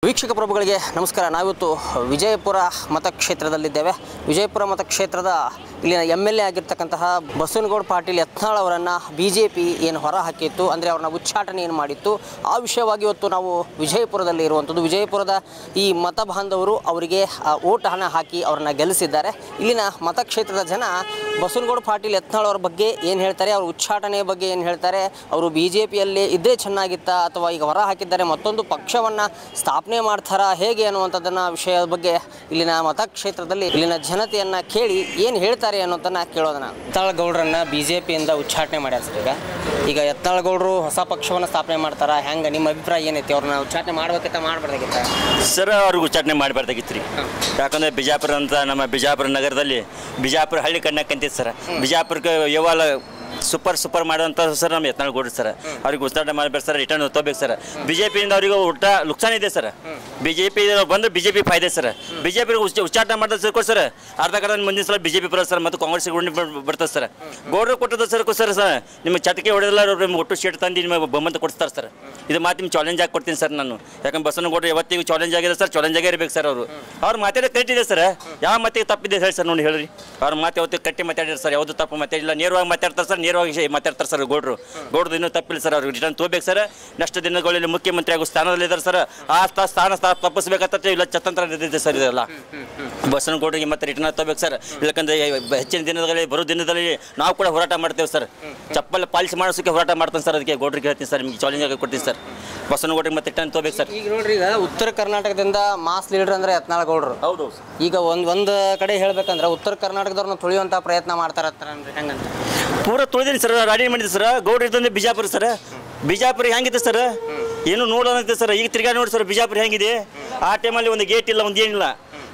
ವೀಕ್ಷಕ ಪ್ರಭುಗಳಿಗೆ ನಮಸ್ಕಾರ. ನಾವಿವತ್ತು ವಿಜಯಪುರ ಮತಕ್ಷೇತ್ರದಲ್ಲಿದ್ದೇವೆ. ವಿಜಯಪುರ ಮತಕ್ಷೇತ್ರದ ಇಲ್ಲಿನ MLA ಆಗಿರ್ತಕ್ಕಂತಹ ಬಸವನಗೌಡ ಪಾಟೀಲ್ ಯತ್ನಾಳ್ ಅವರನ್ನು BJP ಏನು ಹೊರ ಹಾಕಿತ್ತು, ಅಂದರೆ ಅವ್ರನ್ನ ಉಚ್ಚಾಟನೆ ಏನು ಮಾಡಿತ್ತು, ಆ ವಿಷಯವಾಗಿ ಇವತ್ತು ನಾವು ವಿಜಯಪುರದಲ್ಲಿ ಇರುವಂಥದ್ದು. ವಿಜಯಪುರದ ಈ ಮತ ಬಾಂಧವರು ಅವರಿಗೆ ಓಟ್ ಹಣ ಹಾಕಿ ಅವರನ್ನು ಗೆಲ್ಲಿಸಿದ್ದಾರೆ. ಇಲ್ಲಿನ ಮತಕ್ಷೇತ್ರದ ಜನ ಬಸವನಗೌಡ ಪಾಟೀಲ್ ಯತ್ನಾಳ್ ಅವ್ರ ಬಗ್ಗೆ ಏನು ಹೇಳ್ತಾರೆ, ಅವ್ರ ಉಚ್ಚಾಟನೆ ಬಗ್ಗೆ ಏನು ಹೇಳ್ತಾರೆ, ಅವರು BJPಯಲ್ಲೇ ಇದ್ದೇ ಚೆನ್ನಾಗಿತ್ತಾ ಅಥವಾ ಈಗ ಹೊರ ಹಾಕಿದ್ದಾರೆ ಮತ್ತೊಂದು ಪಕ್ಷವನ್ನು ಸ್ಥಾಪನೆ ಮಾಡ್ತಾರಾ ಹೇಗೆ ಅನ್ನುವಂಥದ್ದನ್ನು ವಿಷಯದ ಬಗ್ಗೆ ಇಲ್ಲಿನ ಮತಕ್ಷೇತ್ರದಲ್ಲಿ ಇಲ್ಲಿನ ಜನತೆಯನ್ನು ಕೇಳಿ ಏನು ಹೇಳ್ತಾರೆ ಅನ್ನೋದನ್ನು ಕೇಳೋದನ್ನ. ಯತ್ನಾಳ್ ಗೌಡ್ರನ್ನ BJPಯಿಂದ ಉಚ್ಚಾಟನೆ ಮಾಡ್ಯಾರ ಸರ್. ಈಗ ಯತ್ನಾಳ್ ಗೌಡರು ಹೊಸ ಪಕ್ಷವನ್ನು ಸ್ಥಾಪನೆ ಮಾಡ್ತಾರಾ ಹೆಂಗೆ, ನಿಮ್ಮ ಅಭಿಪ್ರಾಯ ಏನೈತಿ? ಅವ್ರನ್ನ ಉಚ್ಚಾಟನೆ ಮಾಡ್ಬೇಕಿತ್ತ ಮಾಡಬಾರ್ದಾಗಿತ್ತ ಸರ್? ಅವ್ರಿಗೆ ಉಚ್ಚಾಟನೆ ಮಾಡಬಾರ್ದಾಗಿತ್ತು ರೀ. ಯಾಕಂದರೆ ಬಿಜಾಪುರ ಅಂತ ನಮ್ಮ ಬಿಜಾಪುರ ನಗರದಲ್ಲಿ ಬಿಜಾಪುರ ಹಳ್ಳಿ ಕಣ್ಣಕ್ಕಂತಿತ್ತು ಸರ್. ಬಿಜಾಪುರಕ್ಕೆ ಯಾವಾಗ ಸೂಪರ್ ಮಾಡುವಂಥ ಸರ್ ನಮ್ಮ ಯತ್ನಾಳ್ ಗೌಡ್ರು ಸರ್. ಅವ್ರಿಗೆ ಉಚ್ಚಾಟನೆ ಮಾಡಬೇಕು ಸರ್, ರಿಟರ್ನ್ ತೊಗೋಬೇಕು ಸರ್. BJPಯಿಂದ ಅವ್ರಿಗೆ ಊಟ ನುಕ್ಸಾನ ಇದೆ ಸರ್. BJP ಬಂದ್ರೆ BJP ಫಾಯ್ದೆ ಸರ್. BJP ಉಚ್ಚಾಟನೆ ಮಾಡಿದ ಸರ್ ಸರ್ ಅರ್ಧ ಮುಂದಿನ ಸಲ BJP ಬರೋದು ಸರ್, ಮತ್ತು ಕಾಂಗ್ರೆಸ್ ಬರ್ತದೆ ಸರ್. ಗೌಡ್ರು ಕೊಟ್ಟದ ಸರ್ ಸರ್ ನಿಮಗೆ ಚಟಕೆ ಹೊಡೆದಿಲ್ಲ ನಿಮ್ಗೆ ಒಟ್ಟು ಶೇಟ್ ತಂದು ನಿಮಗೆ ಬಹುಮತ ಕೊಡ್ತಾರೆ ಸರ್. ಇದು ಮಾತು ನಿಮ್ಗೆ ಚಾಲೆಂಜ್ ಆಗಿ ಕೊಡ್ತೀನಿ ಸರ್ ನಾನು. ಯಾಕಂದ್ರೆ ಬಸವನಗೌಡರು ಯಾವತ್ತಿಗೂ ಚಾಲೆಂಜ್ ಆಗಿದೆ ಸರ್, ಚಾಲೆಂಜ್ ಆಗೇ ಇರಬೇಕು ಸರ್. ಅವ್ರು ಮಾತಾಡೋ ಕರೆಕ್ಟ್ ಇದೆ ಸರ್. ಯಾವ ಮಾತಿಗೆ ತಪ್ಪಿದೆ ಹೇಳಿ ಸರ್ ನೋಡಿ ಹೇಳ್ರಿ. ಅವ್ರ ಮಾತು ಯಾವತ್ತು ಕಟ್ಟಿ ಮಾತಾಡಿದ್ರು ಸರ್, ಯಾವುದು ತಪ್ಪು ಮಾತಾಡಿಲ್ಲ, ನೇರವಾಗಿ ಮಾತಾಡ್ತಾರೆ ಸರ್, ನೇರವಾಗಿ ಮಾತಾಡ್ತಾರೆ ಸರ್. ಗೌಡ್ರು ಇನ್ನೂ ತಪ್ಪಿಲ್ಲ ಸರ್. ಅವ್ರಿಗೆ ರಿಟರ್ನ್ ತಗೋಬೇಕು ಸರ್. ನೆಕ್ಸ್ಟ್ ದಿನಗಳಲ್ಲಿ ಮುಖ್ಯಮಂತ್ರಿ ಆಗೋ ಸ್ಥಾನದಲ್ಲಿದ್ದಾರೆ ಸರ್. ಆ ಸ್ಥಾನ ತಪ್ಪಿಸ್ಬೇಕಂತ ಇಲ್ಲ ಚತಂತ್ರ ಇದೆ ಸರ್. ಇದೆಲ್ಲ ಬಸವನಗೌಡರಿಗೆ ಮತ್ತೆ ರಿಟರ್ನ್ ತಗೋಬೇಕು ಸರ್. ಇಲ್ಲಕಂದ್ರೆ ಹೆಚ್ಚಿನ ದಿನದಲ್ಲಿ ಬರೋ ದಿನದಲ್ಲಿ ನಾವು ಕೂಡ ಹೋರಾಟ ಮಾಡ್ತೇವೆ ಸರ್. ಚಪ್ಪಲ್ ಪಾಲಿಸಿ ಮಾಡಿಸೋಕೆ ಹೋರಾಟ ಮಾಡ್ತಾನೆ ಸರ್. ಅದಕ್ಕೆ ಗೌಡ್ರಿಗೆ ಹೇಳ್ತೀನಿ ಸರ್, ನಿಮ್ಗೆ ಚಾಲೆಂಜ್ ಆಗಿ ಕೊಡ್ತೀನಿ ಸರ್. ಬಸವನಗೌಡರಿಗೆ ಮತ್ತೆ ರಿಟರ್ನ್ ತಗೋಬೇಕು ಸರ್. ಈಗ ನೋಡ್ರಿ, ಈಗ ಉತ್ತರ ಕರ್ನಾಟಕದಿಂದ ಮಾಸ್ ಲೀಡರ್ ಅಂದ್ರೆ ಯತ್ನಾಳ್ ಗೌಡ್ರು. ಹೌದು. ಈಗ ಒಂದು ಕಡೆ ಹೇಳ್ಬೇಕಂದ್ರೆ ಉತ್ತರ ಕರ್ನಾಟಕದವ್ರನ್ನ ತುಳಿಯುವಂಥ ಪ್ರಯತ್ನ ಮಾಡ್ತಾರತ್ತಾರ ಹೆಂಗಂತ ಪೂರ ತುಳಿದೀನಿ ಸರ್, ರೆಡಿ ಮಾಡಿದ್ದೆ ಸರ್. ಗೌಡ್ರು ಇರ್ತಂದ್ರೆ ಬಿಜಾಪುರ ಸರ್. ಬಿಜಾಪುರ ಹೆಂಗಿದೆ ಸರ್, ಏನು ನೋಡೋದಂತೆ ಸರ್. ಈಗ ತಿರ್ಗಾ ನೋಡಿ ಸರ್ ಬಿಜಾಪುರ ಹೆಂಗಿದೆ. ಆ ಟೈಮಲ್ಲಿ ಒಂದು ಗೇಟ್ ಇಲ್ಲ, ಒಂದು ಏನಿಲ್ಲ.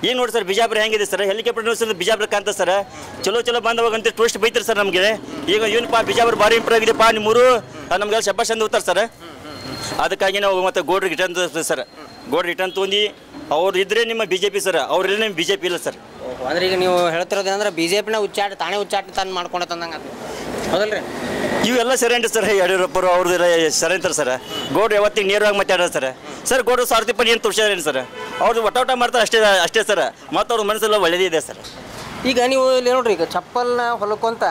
ಏನು ನೋಡಿ ಸರ್ ಬಿಜಾಪುರ ಹೆಂಗಿದೆ ಸರ್. ಹೆಲಿಕಾಪ್ಟರ್ ನೋಡಿ ಸರ್ ಬಿಜಾಪುರ ಕಾಂತ ಸರ್. ಚಲೋ ಬಂದವಾಗಂತ ಟೂರಿಸ್ಟ್ ಬೈತಾರೆ ಸರ್ ನಮಗೆ. ಈಗ ಏನಪ್ಪ ಬಿಜಾಪುರ ಭಾರಿ ಇಂಪ್ರೂವ್ ಆಗಿದೆಪ್ಪ ನಿಮ್ಮೂರು, ನಮ್ಗೆ ಶಬ್ಬಾಷ್ ಅಂದು ಹೋಗ್ತಾರೆ ಸರ್. ಅದಕ್ಕಾಗಿ ನಾವು ಮತ್ತೆ ಗೌಡ್ರಿಗೆ ರಿಟರ್ನ್ ತೋರಿಸ್ತೀವಿ ಸರ್. ಗೌಡ್ರು ರಿಟರ್ನ್ ತೊಗೊಂಡು ಅವ್ರು ಇದ್ರೆ ನಿಮ್ಮ BJP ಸರ್, ಅವ್ರಿಲ್ಲ ನಿಮ್ಮ BJP ಇಲ್ಲ ಸರ್. ಅಂದ್ರೆ ಈಗ ನೀವು ಹೇಳ್ತಿರೋದೇನಂದ್ರೆ BJPನ ತಾನೇ ಉಚ್ಚಾಟ ತಾನು ಮಾಡ್ಕೊಂಡು ತಂದಂಗೆ ಹೌದಲ್ರಿ? ಇವೆಲ್ಲ ಸರಿ ಅಂಟ ಸರ್. ಯಡಿಯೂರಪ್ಪರು ಅವ್ರದ್ದು ಸರಿ ಅಂತಾರೆ ಸರ್. ಗೌಡ್ರು ಯಾವತ್ತಿಗೆ ನೇರವಾಗಿ ಮಾತಾಡೋದು ಸರ್. ಗೌಡ್ರು ಸ್ವಾರ್ಥಿಪನ್ ಏನು ತೋರಿಸ್ಯಾರೇನು ಸರ್. ಅವ್ರದ್ದು ಒಟ್ಟ ಮಾಡ್ತಾರೆ ಅಷ್ಟೇ ಸರ್. ಮತ್ತು ಅವ್ರ ಮನಸ್ಸೆಲ್ಲ ಒಳ್ಳೇದೇ ಇದೆ ಸರ್. ಈಗ ನೀವು ಇಲ್ಲಿ ನೋಡ್ರಿ, ಈಗ ಚಪ್ಪಲ್ನ ಹೊಲಕೊಂತ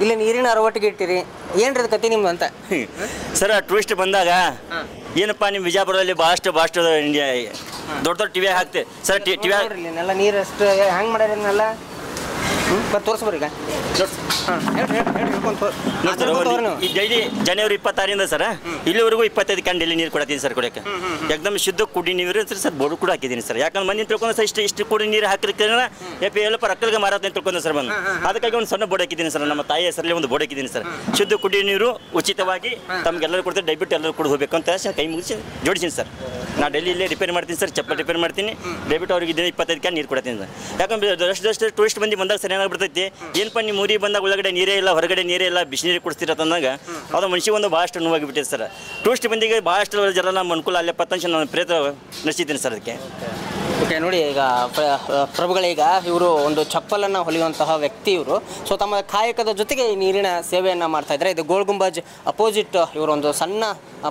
ಇಲ್ಲಿ ನೀರಿನ ಅರವಟ್ಟಿಗೆ ಇಟ್ಟಿರಿ, ಏನ್ರಿ ಅದು ಕತೆ ನಿಮ್ದು ಅಂತ ಸರ್. ಟೂರಿಸ್ಟ್ ಬಂದಾಗ ಏನಪ್ಪ ನಿಮ್ಮ ವಿಜಯಪುರದಲ್ಲಿ ಭಾಳಷ್ಟು ದೊಡ್ಡ ಟಿವಿ ಹಾಕ್ತೆ ಸರ್. ಟಿವಿ ಎಲ್ಲ ನೀರು ಅಷ್ಟು ಹೆಂಗೆ ಮಾಡ್ಯಾರ ತೋರಿಸ್ಬೋರಿ. ಈಗ ಈ ಡೈಲಿ ಜನವರಿ 26ರಿಂದ ಸರ್ ಇಲ್ಲಿವರೆಗೂ 25 ಕ್ಯಾನ್ ಡೈಲಿ ನೀರು ಕೊಡ್ತೀನಿ ಸರ್. ಕೊಡೋಕ್ಕೆ ಏಕದಮ್ ಶುದ್ಧ ಕುಡಿ ನೀರು ಸರ್. ಬೋರ್ಡು ಕೂಡ ಹಾಕಿದ್ದೀನಿ ಸರ್. ಯಾಕಂದ್ರೆ ಮಂದಿ ತಿಳ್ಕೊಂಡು ಸರ್ ಇಷ್ಟು ಕುಡಿ ನೀರು ಹಾಕಿದ್ರೆ ಎಲ್ಲ ರೊಕ್ಕಲಿಗೆ ಮಾರಾಟ ತಿಳ್ಕೊಂಡು ಸರ್ ಬಂದು. ಅದಕ್ಕಾಗಿ ಒಂದು ಸಣ್ಣ ಬೋರ್ಡ್ ಹಾಕಿದ್ದೀನಿ ಸರ್. ನಮ್ಮ ತಾಯಿ ಹೆಸರಲ್ಲಿ ಒಂದು ಬೋರ್ಡ್ ಹಾಕಿದ್ದೀನಿ ಸರ್. ಶುದ್ಧ ಕುಡಿ ನೀರು ಉಚಿತವಾಗಿ ತಮಗೆಲ್ಲರೂ ಕೊಡ್ತಾರೆ, ದಯವಿಟ್ಟು ಎಲ್ಲರೂ ಕೂಡ ಹೋಗಬೇಕು ಅಂತ ಕೈ ಮುಗಿಸಿ ಜೋಡಿಸಿನಿ ಸರ್. ನಾನು ಡೈಲಿ ಇಲ್ಲೇ ರಿಪೇರ್ ಮಾಡ್ತೀನಿ ಸರ್, ಚಪ್ಪಲ್ ರಿಪೇರ್ ಮಾಡ್ತೀನಿ. ದಯವಿಟ್ಟು ಅವ್ರಿಗೆ ದಿನ 25 ಕ್ಯಾನ್ ನೀರು ಕೊಡ್ತೀನಿ ಸರ್. ಯಾಕಂದ್ರೆ ದಷ್ಟು ಟೂರಿಸ್ಟ್ ಮಂದಿ ಬಂದಾಗ ಸರಿ ಏನಾಗ್ಬಿಡ್ತೈತಿ, ಏನಪ್ಪ ನಿಮ್ಮ ಊರಿಗೆ ಬಂದಾಗ ಒಳಗಡೆ ನೀರೇ ಇಲ್ಲ, ಹೊರಗಡೆ ನೀರೇ ಇಲ್ಲ, ಬಿಸಿನೀರು ಕೊಡ್ತೀರ ತಂದಾಗ ಅದು ಮನುಷ್ಯ ಒಂದು ಭಾಳಷ್ಟು ನೋವಾಗಿಬಿಟ್ಟಿದೆ ಸರ್. ಟೂರಿಸ್ಟ್ ಮಂದಿಗೆ ಭಾಳಷ್ಟು ಜನ ನಮ್ಮ ಅನುಕೂಲ ಅಲ್ಲೇ ಪತ್ತಂಶ ನಾನು ಪ್ರಯತ್ನ ನಡೆಸಿದ್ದೀನಿ ಸರ್. ಅದಕ್ಕೆ ಓಕೆ ನೋಡಿ, ಈಗ ಪ್ರಭುಗಳೀಗ ಇವರು ಒಂದು ಚಪ್ಪಲನ್ನು ಹೊಲಿಯುವಂತಹ ವ್ಯಕ್ತಿ ಇವರು. ಸೊ ತಮ್ಮ ಕಾಯಕದ ಜೊತೆಗೆ ಈ ನೀರಿನ ಸೇವೆಯನ್ನು ಮಾಡ್ತಾ ಇದ್ದಾರೆ. ಇದು ಗೋಲ್ ಗುಂಬಜ್ ಅಪೋಸಿಟ್ ಇವರೊಂದು ಸಣ್ಣ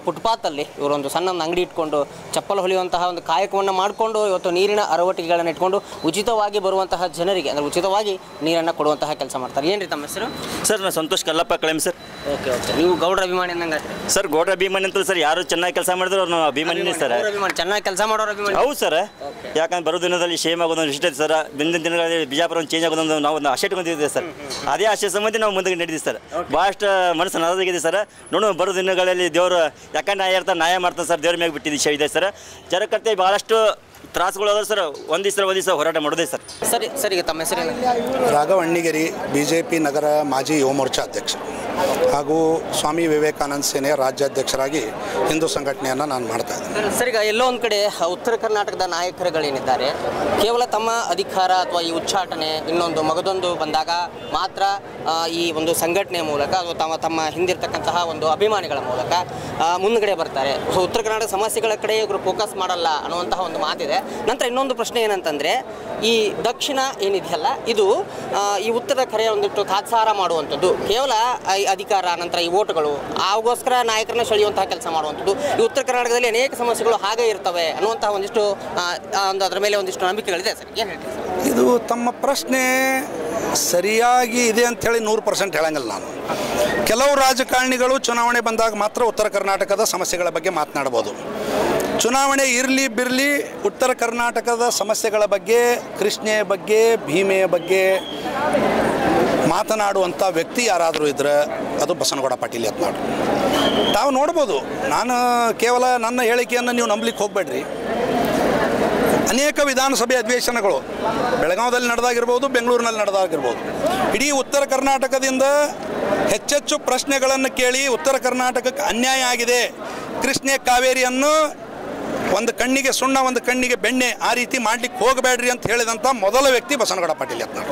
ಫುಟ್ಪಾತಲ್ಲಿ ಇವರೊಂದು ಸಣ್ಣ ಅಂಗಡಿ ಇಟ್ಕೊಂಡು ಚಪ್ಪಲ್ ಹೊಲಿಯುವಂತಹ ಒಂದು ಕಾಯಕವನ್ನು ಮಾಡಿಕೊಂಡು ಇವತ್ತು ನೀರಿನ ಅರವಟ್ಟಿಗೆಗಳನ್ನು ಇಟ್ಕೊಂಡು ಉಚಿತವಾಗಿ ಬರುವಂತಹ ಜನರಿಗೆ ಅಂದರೆ ಉಚಿತವಾಗಿ ನೀರನ್ನು ಕೊಡುವಂತಹ ಕೆಲಸ ಮಾಡ್ತಾರೆ. ಏನು ರೀ ತಮ್ಮ ಹೆಸರು? ಸರ್ ನಾನು ಸಂತೋಷ್ ಕಲ್ಲಪ್ಪ ಕಳೆಮ್ ಸರ್. ಓಕೆ. ನೀವು ಗೌಡ್ರ ಅಭಿಮಾನಿ ಅಂದಂಗೆ ಸರ್. ಗೌಡ್ರ ಅಭಿಮಾನಿ ಅಂತ ಸರ್, ಯಾರು ಚೆನ್ನಾಗಿ ಕೆಲಸ ಮಾಡಿದ್ರು ನಾವು ಅಭಿಮಾನಿನೇ ಸರ್. ಚೆನ್ನಾಗಿ ಕೆಲಸ ಮಾಡೋರು ಅಭಿಮಾನಿ. ಹೌದು ಸರ್. ಯಾಕಂದ್ರೆ ಬರೋ ದಿನದಲ್ಲಿ ಸೇಮ್ ಆಗೋದೊಂದು ಇಷ್ಟ ಸರ್. ದಿನದ ದಿನಗಳಲ್ಲಿ ಬಿಜಾಪುರ ಒಂದು ಚೇಂಜ್ ಆಗೋದೊಂದು ನಾವು ಒಂದು ಆಶೆ ಇಟ್ಕೊಂಡಿದ್ದೀವಿ ಸರ್. ಅದೇ ಆಶೆ ಸಂಬಂಧಿ ನಾವು ಮುಂದೆ ನಡೆದಿದ್ದೀವಿ ಸರ್. ಭಾಳಷ್ಟು ಮನಸ್ಸು ನರದಾಗಿದೆ ಸರ್. ನೋಡು ಬರೋ ದಿನಗಳಲ್ಲಿ ದೇವರು ಯಾಕಂದ್ರೆ ನ್ಯಾಯ ಮಾಡ್ತಾರೆ ಸರ್. ದೇವ್ರ ಮ್ಯಾಗ ಬಿಟ್ಟಿದ್ದು ವಿಷಯ ಇದೆ ಸರ್. ಜನಕರ್ತೆ ಭಾಳಷ್ಟು ತ್ರಾಸುಗಳು ಅದ ಸರ್. ಒಂದು ದಿವಸ ಹೋರಾಟ ಮಾಡೋದೇ ಸರ್. ಸರಿ. ತಮ್ಮ ಹೆಸರು? ರಾಘವ್ ಅಣ್ಣಿಗೇರಿ, BJP ನಗರ ಮಾಜಿ ಯುವ ಮೋರ್ಚಾ ಅಧ್ಯಕ್ಷ ಹಾಗೂ ಸ್ವಾಮಿ ವಿವೇಕಾನಂದ ಸೇನೆಯ ರಾಜ್ಯಾಧ್ಯಕ್ಷರಾಗಿ ಹಿಂದೂ ಸಂಘಟನೆಯನ್ನು ನಾನು ಮಾಡ್ತಾ ಇದ್ದೀನಿ. ಸರ್, ಈಗ ಎಲ್ಲೋ ಒಂದು ಕಡೆ ಉತ್ತರ ಕರ್ನಾಟಕದ ನಾಯಕರುಗಳೇನಿದ್ದಾರೆ ಕೇವಲ ತಮ್ಮ ಅಧಿಕಾರ ಅಥವಾ ಈ ಉಚ್ಚಾಟನೆ ಇನ್ನೊಂದು ಮಗದೊಂದು ಬಂದಾಗ ಮಾತ್ರ ಈ ಒಂದು ಸಂಘಟನೆಯ ಮೂಲಕ ಅಥವಾ ತಮ್ಮ ಹಿಂದಿರ್ತಕ್ಕಂತಹ ಒಂದು ಅಭಿಮಾನಿಗಳ ಮೂಲಕ ಮುಂದುಗಡೆ ಬರ್ತಾರೆ. ಸೊ ಉತ್ತರ ಕರ್ನಾಟಕ ಸಮಸ್ಯೆಗಳ ಕಡೆ ಇವರು ಫೋಕಸ್ ಮಾಡಲ್ಲ ಅನ್ನುವಂತಹ ಒಂದು ಮಾತಿದೆ. ನಂತರ ಇನ್ನೊಂದು ಪ್ರಶ್ನೆ ಏನಂತಂದರೆ, ಈ ದಕ್ಷಿಣ ಏನಿದೆಯಲ್ಲ ಇದು ಈ ಉತ್ತರ ಕರೆಯ ಒಂದಿಷ್ಟು ತಾತ್ಸಾರ ಮಾಡುವಂಥದ್ದು. ಕೇವಲ ಅಧಿಕಾರ ನಂತರ ಈ ಓಟುಗಳು ಅವಾಗೋಸ್ಕರ ನಾಯಕರನ್ನ ಸೆಳೆಯುವಂತಹ ಕೆಲಸ ಮಾಡುವಂಥದ್ದು. ಈ ಉತ್ತರ ಕರ್ನಾಟಕದಲ್ಲಿ ಅನೇಕ ಸಮಸ್ಯೆಗಳು ಹಾಗೆ ಇರ್ತವೆ ಅನ್ನುವಂತಹ ಒಂದಿಷ್ಟು ಅದರ ಮೇಲೆ ಒಂದಿಷ್ಟು ನಂಬಿಕೆಗಳಿದೆ ಸರ್. ಏನು ಹೇಳ್ತೀವಿ ಸರ್? ಇದು ತಮ್ಮ ಪ್ರಶ್ನೆ ಸರಿಯಾಗಿ ಇದೆ ಅಂಥೇಳಿ 100% ಹೇಳಂಗಿಲ್ಲ. ನಾನು ಕೆಲವು ರಾಜಕಾರಣಿಗಳು ಚುನಾವಣೆ ಬಂದಾಗ ಮಾತ್ರ ಉತ್ತರ ಕರ್ನಾಟಕದ ಸಮಸ್ಯೆಗಳ ಬಗ್ಗೆ ಮಾತನಾಡ್ಬೋದು. ಚುನಾವಣೆ ಇರಲಿ ಬಿರಲಿ ಉತ್ತರ ಕರ್ನಾಟಕದ ಸಮಸ್ಯೆಗಳ ಬಗ್ಗೆ, ಕೃಷ್ಣೆಯ ಬಗ್ಗೆ, ಭೀಮೆಯ ಬಗ್ಗೆ ಮಾತನಾಡುವಂಥ ವ್ಯಕ್ತಿ ಯಾರಾದರೂ ಇದ್ದರೆ ಅದು ಬಸನಗೌಡ ಪಾಟೀಲ್ ಯತ್ನಾಳ್. ತಾವು ನೋಡ್ಬೋದು, ನಾನು ಕೇವಲ ನನ್ನ ಹೇಳಿಕೆಯನ್ನು ನೀವು ನಂಬಲಿಕ್ಕೆ ಹೋಗಬೇಡ್ರಿ. ಅನೇಕ ವಿಧಾನಸಭೆ ಅಧಿವೇಶನಗಳು ಬೆಳಗಾವಿಯಲ್ಲಿ ನಡೆದಾಗಿರ್ಬೋದು, ಬೆಂಗಳೂರಿನಲ್ಲಿ ನಡೆದಾಗಿರ್ಬೋದು, ಇಡೀ ಉತ್ತರ ಕರ್ನಾಟಕದಿಂದ ಹೆಚ್ಚೆಚ್ಚು ಪ್ರಶ್ನೆಗಳನ್ನು ಕೇಳಿ ಉತ್ತರ ಕರ್ನಾಟಕಕ್ಕೆ ಅನ್ಯಾಯ ಆಗಿದೆ, ಕೃಷ್ಣೆ ಕಾವೇರಿಯನ್ನು ಒಂದು ಕಣ್ಣಿಗೆ ಸುಣ್ಣ ಒಂದು ಕಣ್ಣಿಗೆ ಬೆಣ್ಣೆ ಆ ರೀತಿ ಮಾಡಲಿಕ್ಕೆ ಹೋಗಬೇಡ್ರಿ ಅಂತ ಹೇಳಿದಂಥ ಮೊದಲ ವ್ಯಕ್ತಿ ಬಸನಗೌಡ ಪಾಟೀಲ್ ಯತ್ನಾಳ್.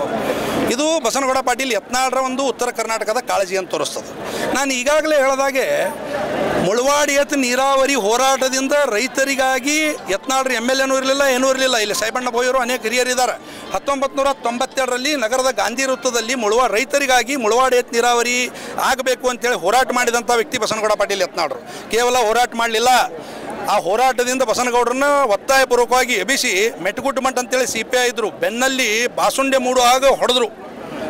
ಇದು ಬಸನಗೌಡ ಪಾಟೀಲ್ ಯತ್ನಾಳ್ರ ಒಂದು ಉತ್ತರ ಕರ್ನಾಟಕದ ಕಾಳಜಿ ಅಂತ ತೋರಿಸ್ತದೆ. ನಾನು ಈಗಾಗಲೇ ಹೇಳಿದಾಗೆ ಮುಳವಾಡಿ ಎತ್ತು ನೀರಾವರಿ ಹೋರಾಟದಿಂದ ರೈತರಿಗಾಗಿ ಯತ್ನಾಳ್ರ MLAನೂ ಇರಲಿಲ್ಲ, ಏನೂ ಇರಲಿಲ್ಲ. ಇಲ್ಲಿ ಸಾಯಿಬಣ್ಣ ಬೋಯರು ಅನೇಕ ಹಿರಿಯರಿದ್ದಾರೆ. 1992ರಲ್ಲಿ ನಗರದ ಗಾಂಧಿ ವೃತ್ತದಲ್ಲಿ ರೈತರಿಗಾಗಿ ಮುಳವಾಡಿ ಎತ್ತು ನೀರಾವರಿ ಆಗಬೇಕು ಅಂತೇಳಿ ಹೋರಾಟ ಮಾಡಿದಂಥ ವ್ಯಕ್ತಿ ಬಸನಗೌಡ ಪಾಟೀಲ್ ಯತ್ನಾಳ್ರು. ಕೇವಲ ಹೋರಾಟ ಮಾಡಲಿಲ್ಲ, ಆ ಹೋರಾಟದಿಂದ ಬಸನಗೌಡರನ್ನ ಒತ್ತಾಯಪೂರ್ವಕವಾಗಿ ಎಬ್ಬಿಸಿ ಮೆಟ್ಟುಗುಡ್ಡು ಮಠ ಅಂತೇಳಿ CPI ಇದ್ದರು, ಬೆನ್ನಲ್ಲಿ ಬಾಸುಂಡೆ ಮೂಡು ಆಗ ಹೊಡೆದ್ರು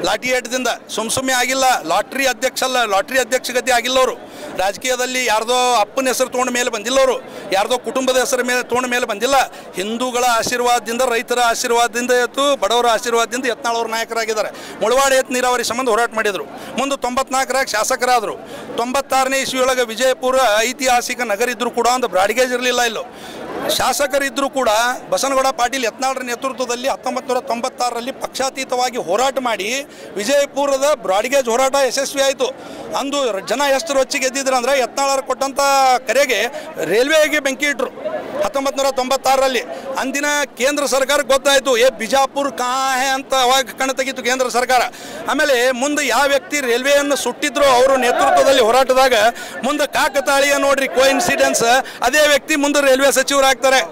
ಲಾಠಿ ಏಟದಿಂದ. ಸುಮ್ಮನೆ ಆಗಿಲ್ಲ, ಲಾಟ್ರಿ ಅಧ್ಯಕ್ಷ ಗತಿ ಆಗಿಲ್ಲವರು. ರಾಜಕೀಯದಲ್ಲಿ ಯಾರ್ದೋ ಅಪ್ಪನ ಹೆಸರು ತೊಗೊಂಡ ಮೇಲೆ ಬಂದಿಲ್ಲವರು, ಯಾರ್ದೋ ಕುಟುಂಬದ ಹೆಸರು ಮೇಲೆ ತೊಗೊಂಡ ಮೇಲೆ ಬಂದಿಲ್ಲ. ಹಿಂದೂಗಳ ಆಶೀರ್ವಾದದಿಂದ, ರೈತರ ಆಶೀರ್ವಾದದಿಂದ ಇವತ್ತು ಬಡವರ ಆಶೀರ್ವಾದದಿಂದ ಯತ್ನಾಳ್ ಅವರು ನಾಯಕರಾಗಿದ್ದಾರೆ. ಮುಳವಾಡಿ ಎತ್ತು ನೀರಾವರಿ ಸಂಬಂಧ ಹೋರಾಟ ಮಾಡಿದರು. ಮುಂದೆ 94ರಾಗ ಶಾಸಕರಾದರು. 96ನೇ ಇಸ್ವಿಯೊಳಗೆ ವಿಜಯಪುರ ಐತಿಹಾಸಿಕ ನಗರ ಇದ್ದರೂ ಕೂಡ ಒಂದು ಬ್ರಾಡ್ಗೇಜ್ ಇರಲಿಲ್ಲ. ಇಲ್ಲೂ ಶಾಸಕರಿದ್ದರೂ ಕೂಡ ಬಸನಗೌಡ ಪಾಟೀಲ್ ಯತ್ನಾಳ್ರ ನೇತೃತ್ವದಲ್ಲಿ 1996ರಲ್ಲಿ ಪಕ್ಷಾತೀತವಾಗಿ ಹೋರಾಟ ಮಾಡಿ ವಿಜಯಪುರದ ಬ್ರಾಡ್ಗೇಜ್ ಹೋರಾಟ ಯಶಸ್ವಿ ಆಯಿತು. ಅಂದು ಜನ ಎಷ್ಟು ರೊಚ್ಚಿಗೆ ಗೆದ್ದಿದ್ರು ಅಂದರೆ ಯತ್ನಾಳರು ಕೊಟ್ಟಂಥ ಕರೆಗೆ ರೈಲ್ವೆಗೆ ಬೆಂಕಿ ಇಟ್ಟರು 1996ರಲ್ಲಿ. ಅಂದಿನ ಕೇಂದ್ರ ಸರ್ಕಾರಕ್ಕೆ ಗೊತ್ತಾಯಿತು, ಬಿಜಾಪುರ ಕಾಹೆ ಅಂತ ಅವಾಗ ಕಣ್ಣು ತೆಗಿತು ಕೇಂದ್ರ ಸರ್ಕಾರ. ಆಮೇಲೆ ಮುಂದೆ ಯಾವ ವ್ಯಕ್ತಿ ರೈಲ್ವೆಯನ್ನು ಸುಟ್ಟಿದ್ರು ಅವರ ನೇತೃತ್ವದಲ್ಲಿ ಹೋರಾಟದಾಗ ಮುಂದೆ ಕಾಕತಾಳೀಯ ನೋಡ್ರಿ ಕೋಇನ್ಸಿಡೆನ್ಸ್, ಅದೇ ವ್ಯಕ್ತಿ ಮುಂದೆ ರೈಲ್ವೆ ಸಚಿವರಾಗ್ತಾರೆ.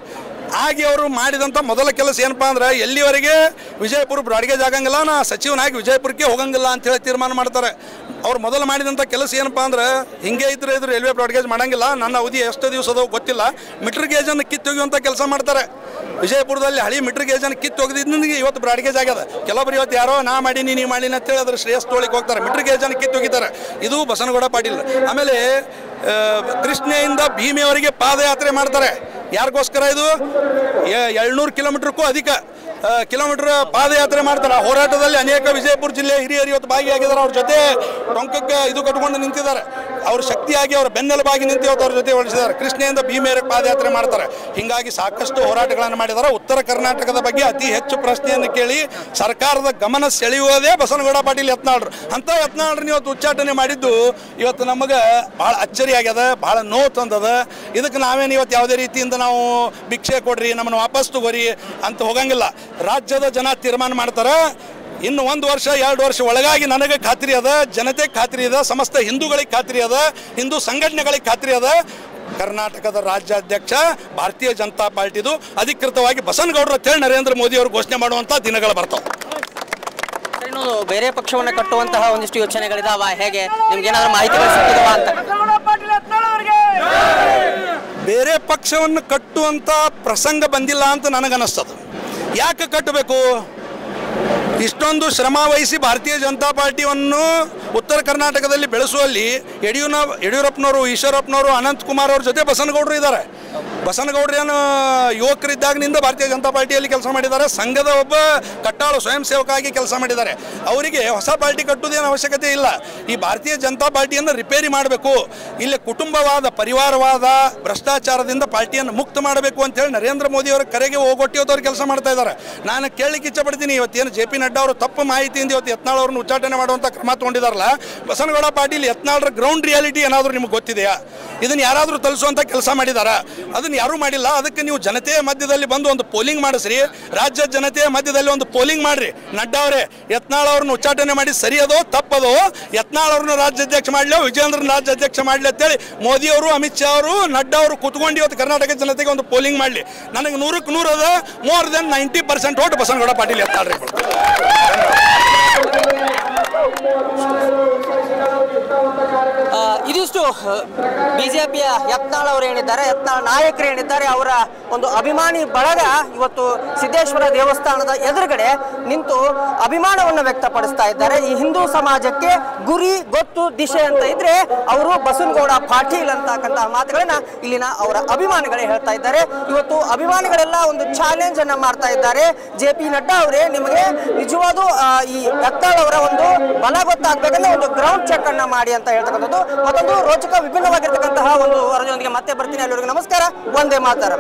ಆಗಿ ಅವರು ಮಾಡಿದಂಥ ಮೊದಲ ಕೆಲಸ ಏನಪ್ಪ ಅಂದ್ರೆ, ಎಲ್ಲಿವರೆಗೆ ವಿಜಯಪುರ ಬ್ರಾಡ್ಗೇಜ್ ಆಗಂಗಿಲ್ಲ, ನಾ ಸಚಿವನಾಗಿ ವಿಜಯಪುರಕ್ಕೆ ಹೋಗಂಗಿಲ್ಲ ಅಂತೇಳಿ ತೀರ್ಮಾನ ಮಾಡ್ತಾರೆ. ಅವ್ರು ಮೊದಲು ಮಾಡಿದಂಥ ಕೆಲಸ ಏನಪ್ಪ ಅಂದ್ರೆ, ಹಿಂಗೆ ಇದ್ರೆ ಇದು ರೈಲ್ವೆ ಬ್ರಾಡ್ಗೇಜ್ ಮಾಡೋಂಗಿಲ್ಲ, ನನ್ನ ಅವಧಿ ಎಷ್ಟು ದಿವಸದವು ಗೊತ್ತಿಲ್ಲ, ಮೀಟ್ರ್ ಗೇಜನ್ನು ಕಿತ್ತೊಗೆಯುವಂಥ ಕೆಲಸ ಮಾಡ್ತಾರೆ. ವಿಜಯಪುರದಲ್ಲಿ ಹಳಿ ಮೀಟ್ರ್ ಗೇಜನ್ನು ಕಿತ್ತೊಗೆದಿದ್ದು ಇವತ್ತು ಬ್ರಾಡ್ಗೇಜ್ ಆಗ್ಯದ. ಕೆಲವೊಬ್ರು ಇವತ್ತು ಯಾರೋ ನಾ ಮಾಡೀನಿ ನೀ ಮಾಡೀನಿ ಅಂತೇಳಿ ಅದ್ರ ಶ್ರೇಯಸ್ ತೊಳಿಕ್ಕೆ ಹೋಗ್ತಾರೆ, ಮೀಟ್ರ್ ಗೇಜನ್ನು ಕಿತ್ತೊಗಿತಾರೆ. ಇದು ಬಸನಗೌಡ ಪಾಟೀಲ್. ಆಮೇಲೆ ಕೃಷ್ಣೆಯಿಂದ ಭೀಮೆಯವರೆಗೆ ಪಾದಯಾತ್ರೆ ಮಾಡ್ತಾರೆ. ಯಾರಿಗೋಸ್ಕರ? ಇದು 700 ಕಿಲೋಮೀಟರ್ಗೂ ಅಧಿಕ ಕಿಲೋಮೀಟರ್ ಪಾದಯಾತ್ರೆ ಮಾಡ್ತಾರೆ. ಆ ಹೋರಾಟದಲ್ಲಿ ಅನೇಕ ವಿಜಯಪುರ ಜಿಲ್ಲೆ ಹಿರಿಯರು ಇವತ್ತು ಭಾಗಿಯಾಗಿದ್ದಾರೆ. ಅವ್ರ ಜೊತೆ ಟೊಂಕಕ್ಕೆ ಇದು ಕಟ್ಕೊಂಡು ನಿಂತಿದ್ದಾರೆ. ಅವ್ರ ಶಕ್ತಿಯಾಗಿ ಅವರ ಬೆನ್ನೆಲುಬಾಗಿ ನಿಂತು ಇವತ್ತು ಅವ್ರ ಜೊತೆ ಹೊರಡಿಸಿದ್ದಾರೆ. ಕೃಷ್ಣೆಯಿಂದ ಭೀಮೆಯವರೆಗೆ ಪಾದಯಾತ್ರೆ ಮಾಡ್ತಾರೆ. ಹೀಗಾಗಿ ಸಾಕಷ್ಟು ಹೋರಾಟಗಳನ್ನು ಮಾಡಿದ್ದಾರೆ. ಉತ್ತರ ಕರ್ನಾಟಕದ ಬಗ್ಗೆ ಅತಿ ಹೆಚ್ಚು ಪ್ರಶ್ನೆಯನ್ನು ಕೇಳಿ ಸರ್ಕಾರದ ಗಮನ ಸೆಳೆಯುವುದೇ ಬಸನಗೌಡ ಪಾಟೀಲ್ ಯತ್ನಾಳ್ರು. ಅಂಥ ಯತ್ನಾಳ್ರನ್ನ ಇವತ್ತು ಉಚ್ಚಾಟನೆ ಮಾಡಿದ್ದು ಇವತ್ತು ನಮಗೆ ಭಾಳ ಅಚ್ಚರಿ ಆಗ್ಯದ, ಭಾಳ ನೋವು ತಂದದ. ಇದಕ್ಕೆ ನಾವೇನು ಇವತ್ತು ಯಾವುದೇ ರೀತಿಯಿಂದ ನಾವು ಭಿಕ್ಷೆ ಕೊಡ್ರಿ, ನಮ್ಮನ್ನು ವಾಪಸ್ ತಗೋರಿ ಅಂತ ಹೋಗಂಗಿಲ್ಲ. ರಾಜ್ಯದ ಜನ ತೀರ್ಮಾನ ಮಾಡ್ತಾರೆ. ಇನ್ನು 1 ವರ್ಷ 2 ವರ್ಷ ಒಳಗಾಗಿ ನನಗೆ ಖಾತ್ರಿ ಅದ, ಜನತೆಗೆ ಖಾತ್ರಿ ಅದ, ಸಮಸ್ತ ಹಿಂದೂಗಳಿಗೆ ಖಾತ್ರಿ ಅದ, ಹಿಂದೂ ಸಂಘಟನೆಗಳಿಗೆ ಖಾತ್ರಿ ಅದ, ಕರ್ನಾಟಕದ ರಾಜ್ಯಾಧ್ಯಕ್ಷ ಭಾರತೀಯ ಜನತಾ ಪಾರ್ಟಿದು ಅಧಿಕೃತವಾಗಿ ಬಸನಗೌಡರು ಅಂತೇಳಿ ನರೇಂದ್ರ ಮೋದಿ ಅವರು ಘೋಷಣೆ ಮಾಡುವಂಥ ದಿನಗಳು ಬರ್ತಾವೆ. ಇನ್ನೊಂದು ಬೇರೆ ಪಕ್ಷವನ್ನು ಕಟ್ಟುವಂತಹ ಒಂದಿಷ್ಟು ಯೋಚನೆಗಳಿದಾವ, ಹೇಗೆ ನಿಮ್ಗೇನಾದ್ರೂ ಮಾಹಿತಿಗಳು ಸಿಕ್ಕಿದಾವ ಅಂತ? ಬೇರೆ ಪಕ್ಷವನ್ನು ಕಟ್ಟುವಂಥ ಪ್ರಸಂಗ ಬಂದಿಲ್ಲ ಅಂತ ನನಗನ್ನಿಸ್ತದೆ. ಯಾಕೆ ಕಟ್ಟಬೇಕು? ಇಷ್ಟೊಂದು ಶ್ರಮ ವಹಿಸಿ ಭಾರತೀಯ ಜನತಾ ಪಾರ್ಟಿಯನ್ನು ಉತ್ತರ ಕರ್ನಾಟಕದಲ್ಲಿ ಬೆಳೆಸುವಲ್ಲಿ ಯಡಿಯೂರಪ್ಪನವರು, ಈಶ್ವರಪ್ಪನವರು, ಅನಂತಕುಮಾರ್ ಅವ್ರ ಜೊತೆ ಬಸನಗೌಡರು ಇದ್ದಾರೆ. ಬಸನಗೌಡರು ಏನು ಯುವಕರಿದ್ದಾಗಿನಿಂದ ಭಾರತೀಯ ಜನತಾ ಪಾರ್ಟಿಯಲ್ಲಿ ಕೆಲಸ ಮಾಡಿದ್ದಾರೆ. ಸಂಘದ ಒಬ್ಬ ಕಟ್ಟಾಳು ಸ್ವಯಂ ಸೇವಕ ಆಗಿ ಕೆಲಸ ಮಾಡಿದ್ದಾರೆ. ಅವರಿಗೆ ಹೊಸ ಪಾರ್ಟಿ ಕಟ್ಟುವುದೇನು ಅವಶ್ಯಕತೆ ಇಲ್ಲ. ಈ ಭಾರತೀಯ ಜನತಾ ಪಾರ್ಟಿಯನ್ನು ರಿಪೇರಿ ಮಾಡಬೇಕು, ಇಲ್ಲಿ ಕುಟುಂಬವಾದ, ಪರಿವಾರವಾದ, ಭ್ರಷ್ಟಾಚಾರದಿಂದ ಪಾರ್ಟಿಯನ್ನು ಮುಕ್ತ ಮಾಡಬೇಕು ಅಂತೇಳಿ ನರೇಂದ್ರ ಮೋದಿ ಅವರ ಕರೆಗೆ ಹೋಗೊಟ್ಟಿಯವತ್ತು ಕೆಲಸ ಮಾಡ್ತಾ ಇದ್ದಾರೆ. ನಾನು ಕೇಳಲಿಕ್ಕೆ ಇಚ್ಛಪಡ್ತೀನಿ, ಇವತ್ತೇನು JP ನಡ್ಡಾ ಅವರು ತಪ್ಪು ಮಾಹಿತಿಯಿಂದ ಇವತ್ತು ಯತ್ನಾಳ್ ಅವ್ರನ್ನ ಉಚ್ಚಾಟನೆ ಮಾಡುವಂಥ ಕ್ರಮ ತೊಗೊಂಡಿದ್ದಾರಲ್ಲ, ಬಸನಗೌಡ ಪಾಟೀಲ್ ಯತ್ನಾಳ್ರ ಗ್ರೌಂಡ್ ರಿಯಾಲಿಟಿ ಏನಾದರೂ ನಿಮ್ಗೆ ಗೊತ್ತಿದೆಯಾ? ಇದನ್ನು ಯಾರಾದರೂ ತಲಿಸುವಂಥ ಕೆಲಸ ಮಾಡಿದಾರಾ? ಅದನ್ನು ಯಾರೂ ಮಾಡಿಲ್ಲ. ಅದಕ್ಕೆ ನೀವು ಜನತೆಯ ಮಧ್ಯದಲ್ಲಿ ಬಂದು ಒಂದು ಪೋಲಿಂಗ್ ಮಾಡಿಸ್ರಿ, ರಾಜ್ಯದ ಜನತೆಯ ಮಧ್ಯದಲ್ಲಿ ಒಂದು ಪೋಲಿಂಗ್ ಮಾಡಿರಿ. ನಡ್ಡಾ ಅವರೇ ಯತ್ನಾಳ್ ಅವ್ರನ್ನ ಉಚ್ಚಾಟನೆ ಮಾಡಿ ಸರಿಯದೋ ತಪ್ಪದೋ, ಯತ್ನಾಳ್ ಅವ್ರನ್ನ ರಾಜ್ಯಾಧ್ಯಕ್ಷ ಮಾಡಲಿ, ವಿಜಯೇಂದ್ರನ ರಾಜ್ಯಾಧ್ಯಕ್ಷ ಮಾಡಲಿ ಅಂತೇಳಿ ಮೋದಿಯವರು, ಅಮಿತ್ ಶಾ ಅವರು, ನಡ್ಡಾ ಅವರು ಕೂತ್ಕೊಂಡು ಇವತ್ತು ಕರ್ನಾಟಕ ಜನತೆಗೆ ಒಂದು ಪೋಲಿಂಗ್ ಮಾಡಲಿ. ನನಗೆ 100ಕ್ಕೆ 100 ಅದ, more than 90% vote Basanagouda Patil ಯತ್ನಾಳ್ರಿ. ಇದಿಷ್ಟು ಬಿಜೆಪಿಯ ಯತ್ನಾಳ್ ಅವರು ಏನಿದ್ದಾರೆ, ಯತ್ನಾಳ್ ನಾಯಕರು ಏನಿದ್ದಾರೆ, ಅವರ ಒಂದು ಅಭಿಮಾನಿ ಬಳಗ ಇವತ್ತು ಸಿದ್ದೇಶ್ವರ ದೇವಸ್ಥಾನದ ಎದುರುಗಡೆ ನಿಂತು ಅಭಿಮಾನವನ್ನು ವ್ಯಕ್ತಪಡಿಸ್ತಾ ಇದ್ದಾರೆ. ಈ ಹಿಂದೂ ಸಮಾಜಕ್ಕೆ ಗುರಿ ಗೊತ್ತು ದಿಶೆ ಅಂತ ಇದ್ರೆ ಅವರು ಬಸವನಗೌಡ ಪಾಟೀಲ್ ಅಂತಕ್ಕಂತಹ ಮಾತುಗಳನ್ನ ಇಲ್ಲಿನ ಅವರ ಅಭಿಮಾನಿಗಳೇ ಹೇಳ್ತಾ ಇದ್ದಾರೆ. ಇವತ್ತು ಅಭಿಮಾನಿಗಳೆಲ್ಲ ಒಂದು ಚಾಲೆಂಜ್ ಅನ್ನ ಮಾಡ್ತಾ ಇದ್ದಾರೆ. JP ನಡ್ಡಾ ಅವರೇ, ನಿಮಗೆ ನಿಜವಾದ ಈ ಯತ್ನಾಳ್ ಅವರ ಒಂದು ಬಲ ಗೊತ್ತಾಗಬೇಕಂದ್ರೆ ಒಂದು ಗ್ರೌಂಡ್ ಚೆಕ್ ಅನ್ನ ಮಾಡಿ ಅಂತ ಹೇಳ್ತಕ್ಕಂಥದ್ದು. ಮತ್ತೊಂದು ರೋಚಕ ವಿಭಿನ್ನವಾಗಿರ್ತಕ್ಕಂತಹ ಒಂದು ವರದಿಯೊಂದಿಗೆ ಮತ್ತೆ ಬರ್ತೀನಿ. ಅಲ್ಲಿವರೆಗೂ ನಮಸ್ಕಾರ, ಒಂದೇ ಮಾತರ.